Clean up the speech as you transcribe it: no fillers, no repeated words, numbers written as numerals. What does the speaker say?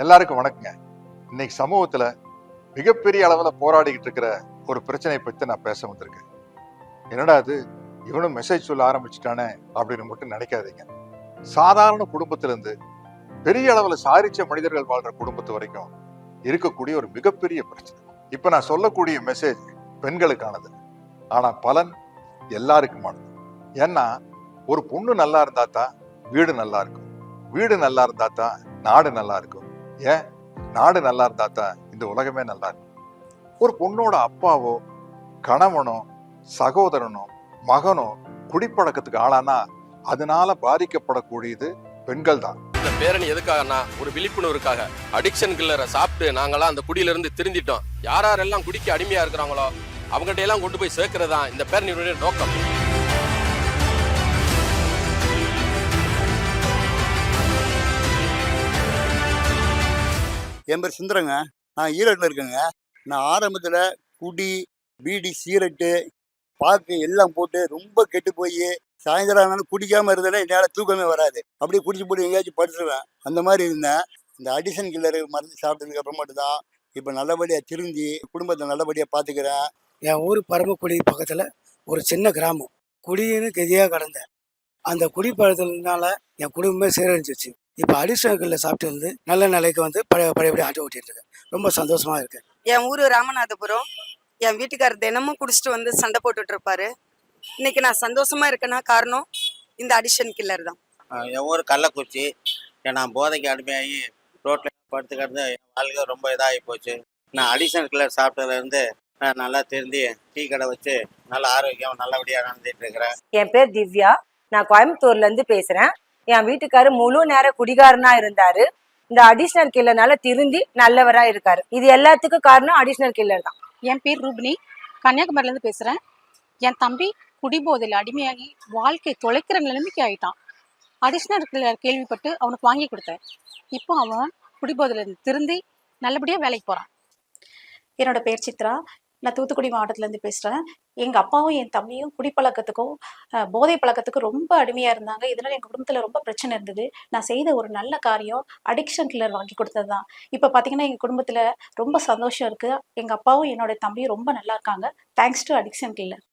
எல்லாருக்கும் வணக்கங்க. இன்னைக்கு சமூகத்துல மிகப்பெரிய அளவுல போராடிக்கிட்டு இருக்கிற ஒரு பிரச்சனையை பத்தி நான் பேச வந்திருக்கேன். என்னடா அது, இவனும் மெசேஜ் சொல்ல ஆரம்பிச்சுட்டானே அப்படின்னு மட்டும் நினைக்காதீங்க. சாதாரண குடும்பத்துல இருந்து பெரிய அளவுல சாதிச்ச மனிதர்கள் வாழ்ற குடும்பத்து வரைக்கும் இருக்கக்கூடிய ஒரு மிகப்பெரிய பிரச்சனை. இப்ப நான் சொல்லக்கூடிய மெசேஜ் பெண்களுக்கானது, ஆனா பலன் எல்லாருக்குமானது. ஏன்னா ஒரு பொண்ணு நல்லா இருந்தா தான் வீடு நல்லா இருக்கும், வீடு நல்லா இருந்தா தான் நாடு நல்லா இருக்கும், ஏன் நாடு நல்லா இருந்தா தான் இந்த உலகமே நல்லா இருக்கும். ஒரு பொண்ணோட அப்பாவோ கணவனோ சகோதரனோ மகனோ குடிப்பழக்கத்துக்கு ஆளானா அதனால பாதிக்கப்படக்கூடியது பெண்கள் தான். இந்த பேரணி எதுக்காகனா ஒரு விழிப்புணர்வுக்காக. அடிக்ஷன் கில்லரை சாப்பிட்டு நாங்களாம் அந்த குடியில இருந்து திருந்திட்டோம். யாரெல்லாம் குடிக்க அடிமையா இருக்கிறாங்களோ அவங்ககிட்ட எல்லாம் கொண்டு போய் சேர்க்கிறதா இந்த பேரணியுடைய நோக்கம். என் பேர் சுந்தரங்க. நான் ஈரோட்டில் இருக்கேங்க. நான் ஆரம்பத்தில் குடி பீடி சிகரெட்டு பாக்கு எல்லாம் போட்டு ரொம்ப கெட்டு போய் சாயந்தரம் ஆனாலும் குடிக்காமல் இருந்தேன்னா என்னால் தூக்கமே வராது. அப்படியே குடிச்சு போட்டு எங்கேயாச்சும் படுத்துருவேன். அந்த மாதிரி இருந்தேன். இந்த அடிஷன் கில்லரு மருந்து சாப்பிட்டதுக்கு அப்புறமேட்டு தான் இப்போ நல்லபடியாக திருந்தி குடும்பத்தை நல்லபடியாக பார்த்துக்கிறேன். என் ஊர் பரமக்குடி பக்கத்தில் ஒரு சின்ன கிராமம். குடின்னு கெதியாக கடந்தேன். அந்த குடிப்பழத்தினால என் குடும்பமே சீரழிஞ்சிச்சு. இப்போ அடிஷனல் சாப்பிட்டு வந்து நல்ல நிலைக்கு வந்து பழையபடி ஆட்டோ ஓட்டிட்டு இருக்கேன். ரொம்ப சந்தோஷமா இருக்கு. என் ஊர் ராமநாதபுரம். என் வீட்டுக்காரர் தினமும் குடிச்சிட்டு வந்து சண்டை போட்டுட்டு இருப்பாரு. இன்னைக்கு நான் சந்தோஷமா இருக்கேன்னா காரணம் இந்த அடிஷன் கில்லர் தான். என் ஊர் கள்ளக்குறிச்சி. நான் போதைக்கு அடிமையாகி ரோட்டில் படுத்து கிடந்து என் வாழ்க்கை ரொம்ப இதாகி போச்சு. நான் அடிஷன் கில்லர் சாப்பிட்டதுலேருந்து நான் நல்லா திருந்தி டீ கடை வச்சு நல்ல ஆரோக்கியம் நல்லபடியாக நடந்துட்டு இருக்கிறேன். என் பேர் திவ்யா. நான் கோயம்புத்தூர்ல இருந்து பேசுறேன். என் வீட்டுக்காரர் முழு நேர குடிகாரனா இருந்தாரு. இந்த அடிஷனல் கில்லர்னால திருந்தி நல்லவரா இருக்காரு. இது எல்லாத்துக்கும் காரணம் அடிஷனல் கில்லர் தான். என் பேர் ரூபினி. கன்னியாகுமரில இருந்து பேசுறேன். என் தம்பி குடிபோதையில் அடிமையாகி வாழ்க்கை தொலைக்கிற நிலைமைக்கு ஆயிட்டான். அடிஷனல் கில்லர் கேள்விப்பட்டு அவனுக்கு வாங்கி கொடுத்தேன். இப்போ அவன் குடிபோதையில இருந்து திருந்தி நல்லபடியா வேலைக்கு போறான். என்னோட பேர் சித்ரா. நான் தூத்துக்குடி மாவட்டத்துலேருந்து பேசுகிறேன். எங்கள் அப்பாவும் என் தம்பியும் குடிப்பழக்கத்துக்கும் போதை பழக்கத்துக்கும் ரொம்ப அடிமையாக இருந்தாங்க. இதனால் எங்கள் குடும்பத்தில் ரொம்ப பிரச்சனை இருந்தது. நான் செய்த ஒரு நல்ல காரியம் அடிக்ஷன் கில்லர் வாங்கி கொடுத்தது தான். இப்போ பார்த்தீங்கன்னா எங்கள் குடும்பத்தில் ரொம்ப சந்தோஷம் இருக்குது. எங்கள் அப்பாவும் என்னோட தம்பியும் ரொம்ப நல்லா இருக்காங்க. Thanks to addiction killer.